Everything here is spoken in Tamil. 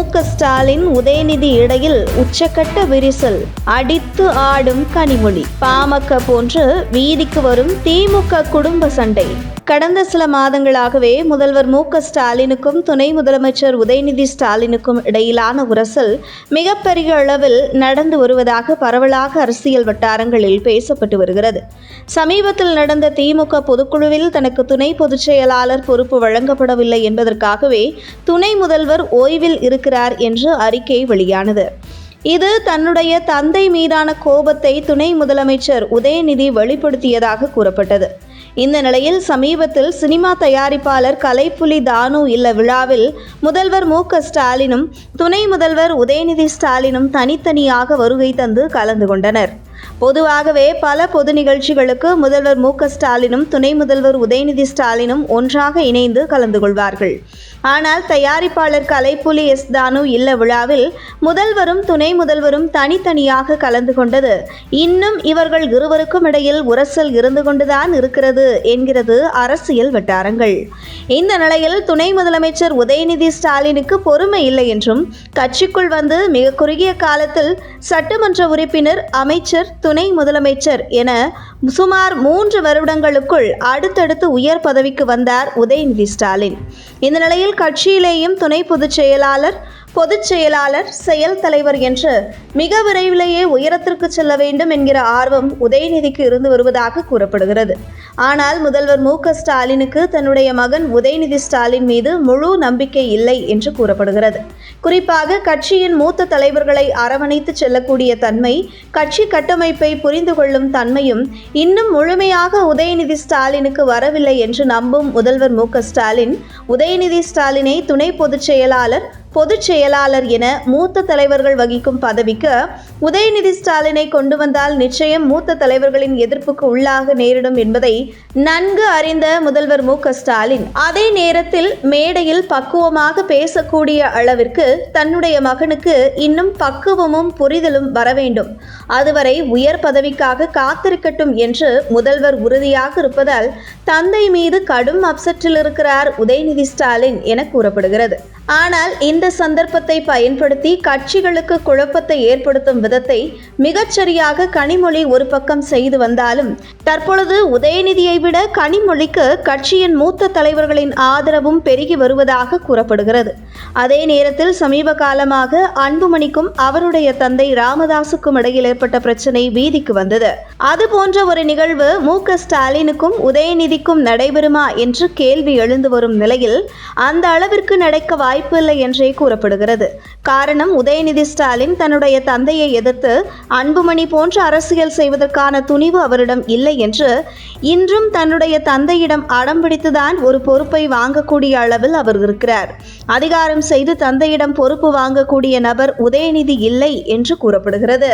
ஸ்டாலின் உதயநிதி இடையில் உச்சக்கட்ட விரிசல், அடித்து ஆடும் கனிமொழி. பாமக போன்று வீதிக்கு வரும் திமுக குடும்ப சண்டை. கடந்த சில மாதங்களாகவே முதல்வர் ஸ்டாலினுக்கும் துணை முதலமைச்சர் உதயநிதி ஸ்டாலினுக்கும் இடையிலான உரசல் மிகப்பெரிய அளவில் நடந்து வருவதாக பரவலாக அரசியல் வட்டாரங்களில் பேசப்பட்டு வருகிறது. சமீபத்தில் நடந்த திமுக பொதுக்குழுவில் தனக்கு துணை பொதுச் செயலாளர் பொறுப்பு வழங்கப்படவில்லை என்பதற்காகவே துணை முதல்வர் ஓய்வில் இருக்கிறார் என்று அறிக்கை வெளியானது. இது தன்னுடைய தந்தை மீதான கோபத்தை துணை முதலமைச்சர் உதயநிதி வெளிப்படுத்தியதாக கூறப்பட்டது. இந்த நிலையில் சமீபத்தில் சினிமா தயாரிப்பாளர் கலைப்புலி தானு இல்ல விழாவில் முதல்வர் ஸ்டாலினும் துணை முதல்வர் உதயநிதி ஸ்டாலினும் தனித்தனியாக வருகை தந்து கலந்து கொண்டனர். பொதுவாகவே பல பொது நிகழ்ச்சிகளுக்கு முதல்வர் ஸ்டாலினும் துணை முதல்வர் உதயநிதி ஸ்டாலினும் ஒன்றாக இணைந்து கலந்து கொள்வார்கள். ஆனால் தயாரிப்பாளர் கலைப்புலி தானு இல்ல விழாவில் முதல்வரும் துணை முதல்வரும் தனித்தனியாக கலந்து கொண்டது இன்னும் இவர்கள் இருவருக்கும் இடையில் உரசல் இருந்து கொண்டுதான் இருக்கிறது என்கிறது அரசியல் வட்டாரங்கள். இந்த நிலையில் துணை முதலமைச்சர் உதயநிதி ஸ்டாலினுக்கு பொறுமை இல்லை என்றும், கட்சிக்குள் வந்து மிக குறுகிய காலத்தில் சட்டமன்ற உறுப்பினர், அமைச்சர், துணை முதலமைச்சர் என சுமார் 3 வருடங்களுக்குள் அடுத்தடுத்து உயர் பதவிக்கு வந்தார் உதயநிதி ஸ்டாலின். இந்த நிலையில் கட்சியிலேயும் துணை பொதுச் செயலாளர், செயல் தலைவர் என்று மிக விரைவிலேயே உயரத்திற்கு செல்ல வேண்டும் என்கிற ஆர்வம் உதயநிதிக்கு இருந்து வருவதாக கூறப்படுகிறது. ஆனால் முதல்வர் ஸ்டாலினுக்கு தன்னுடைய மகன் உதயநிதி ஸ்டாலின் மீது முழு நம்பிக்கை இல்லை என்று கூறப்படுகிறது. குறிப்பாக கட்சியின் மூத்த தலைவர்களை அரவணைத்து செல்லக்கூடிய தன்மை, கட்சி கட்டமைப்பை புரிந்து கொள்ளும் தன்மையும் இன்னும் முழுமையாக உதயநிதி ஸ்டாலினுக்கு வரவில்லை என்று நம்பும் முதல்வர் ஸ்டாலின் உதயநிதி ஸ்டாலினை துணை பொதுச் செயலாளர் என மூத்த தலைவர்கள் வகிக்கும் பதவிக்கு உதயநிதி ஸ்டாலினை கொண்டு வந்தால் நிச்சயம் மூத்த தலைவர்களின் எதிர்ப்புக்கு உள்ளாக நேரிடும் என்பதை நன்கு அறிந்த முதல்வர் ஸ்டாலின் அதே நேரத்தில் மேடையில் பக்குவமாக பேசக்கூடிய அளவிற்கு தன்னுடைய மகனுக்கு இன்னும் பக்குவமும் புரிதலும் வர வேண்டும், அதுவரை உயர் பதவிக்காக காத்திருக்கட்டும் என்று முதல்வர் உறுதியாக இருப்பதால் தந்தை மீது கடும் அப்செட்டில் இருக்கிறார் உதயநிதி ஸ்டாலின் என கூறப்படுகிறது. ஆனால் இந்த சந்தர்ப்பத்தை பயன்படுத்தி கட்சிகளுக்கு குழப்பத்தை ஏற்படுத்தும் விதத்தை மிகச்சரியாக கனிமொழி ஒரு பக்கம் செய்து வந்தாலும், தற்பொழுது உதயநிதியை விட கனிமொழிக்கு கட்சியின் மூத்த தலைவர்களின் ஆதரவும் பெருகி வருவதாக கூறப்படுகிறது. அதே நேரத்தில் சமீப காலமாக அன்புமணிக்கும் அவருடைய தந்தை ராமதாசுக்கும் இடையில் ஏற்பட்ட பிரச்சனை வீதிக்கு வந்தது. அது போன்ற ஒரு நிகழ்வு ஸ்டாலினுக்கும் உதயநிதிக்கும் நடைபெறுமா என்று கேள்வி எழுந்து வரும் நிலையில் அந்த அளவிற்கு நடக்க வாய்ப்பில்லை என்றே கூறப்படுகிறது. காரணம், உதயநிதி ஸ்டாலின் தன்னுடைய தந்தையை எதிர்த்து அன்புமணி போன்ற அரசியல் செய்வதற்கான துணிவு அவரிடம் இல்லை என்று, இன்றும் தன்னுடைய தந்தையிடம் அடம்பிடித்துதான் ஒரு பொறுப்பை வாங்கக்கூடிய அளவில் அவர் இருக்கிறார். அதிகாரம் செய்து தந்தையிடம் பொறுப்பு வாங்கக்கூடிய நபர் உதயநிதி இல்லை என்று கூறப்படுகிறது.